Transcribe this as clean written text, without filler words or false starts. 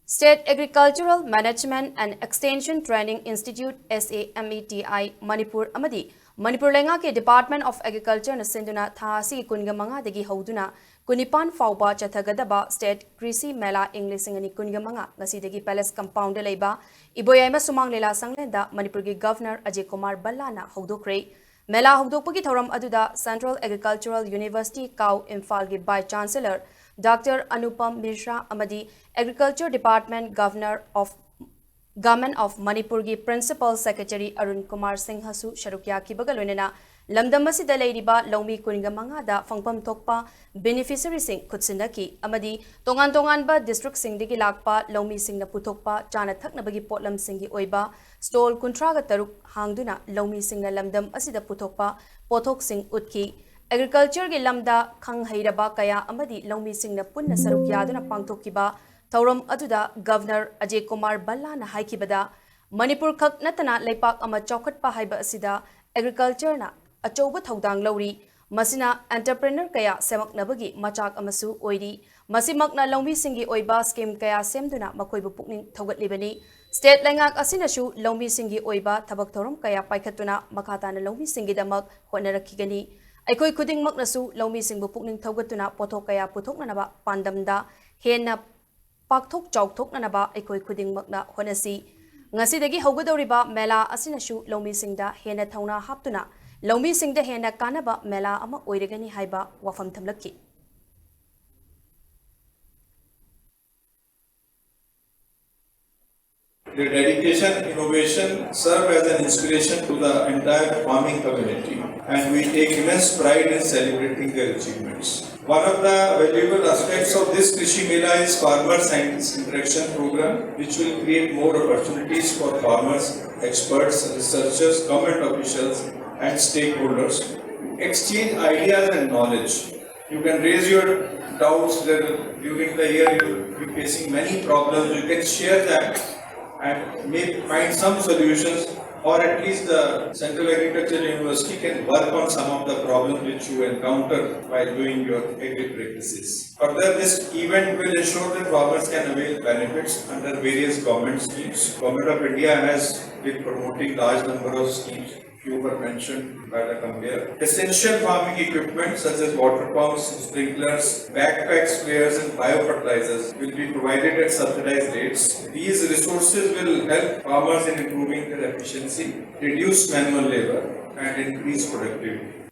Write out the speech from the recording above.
State Agricultural Management and Extension Training Institute SAMETI Manipur Amadi Manipur Lenga ke Department of Agriculture na sinduna tha si kunga manga dagi hoduna kunipan fauba chathagadaba State Krishi Mela English ngani kunga manga ngasi dagi Palace Compound leba iboyama sumang lela sanglenda Manipur gi Governor Ajay Kumar Ballana Houdokhre Mela Houdokhre thoram aduda Central Agricultural University Kau Imphal gi Vice Chancellor Dr. Anupam Mishra Amadi Agriculture Department Government of Manipur gi Principal Secretary Arun Kumar Singh Hasu Sharukya ki bagalonena lamdam asida leiriba laumi kuninga mangada fangpam thokpa beneficiary sing khutsinaki amadi tongan ba district sing digi lakpa laumi sing na puthokpa chana thakna bagi potlam sing gi oiba stall kuntra ga taruk hangduna laumi sing na lamdam asida puthokpa pothok sing utki Agriculture gi lamda khang hairaba kaya amadi laumi sing na punna saruk yaduna pangthokiba Thauram aduda Governor Ajay Kumar Ballana haikibada Manipur khak natana leipak ama chawkhatpa haiba asida agriculture na achouba thodang lawri masina entrepreneur kaya semaknabagi machak amasu oiri masimakna laumi singi oiba scheme kaya semduna makoibu pukning thogatlibani state lengak asinasu laumi singi oiba thabak thoram kaya paikhatuna makhatana laumi singi damak honarakigani Aikoi kuding maknasu laumi singbu pukning thogatuna pothok kaya puthoknanaba pandamda hena pakthok chawthoknanaba aikoi kuding makna honasi ngasidagi haugadoriba mela asinasu laumi singda hena thauna haptuna laumi singda hena kanaba mela ama oiragani haiba wafam thamlaki Their dedication and innovation serve as an inspiration to the entire farming community, and we take immense pride in celebrating their achievements. One of the valuable aspects of this Krishi Mela is Farmer Scientist Interaction Program, which will create more opportunities for farmers, experts, researchers, government officials, and stakeholders to exchange ideas and knowledge. You can raise your doubts during the year. You will be facing many problems. You can share that and find some solutions, or at least the Central Agricultural University can work on some of the problems which you encounter while doing your agri practices. Further, this event will ensure that farmers can avail benefits under various government schemes. Government of India has been promoting large number of schemes. Few were mentioned by the conveyor. Essential farming equipment such as water pumps, sprinklers, backpack sprayers and biofertilizers will be provided at subsidized rates. These resources will help farmers in improving their efficiency, reduce manual labor and increase productivity.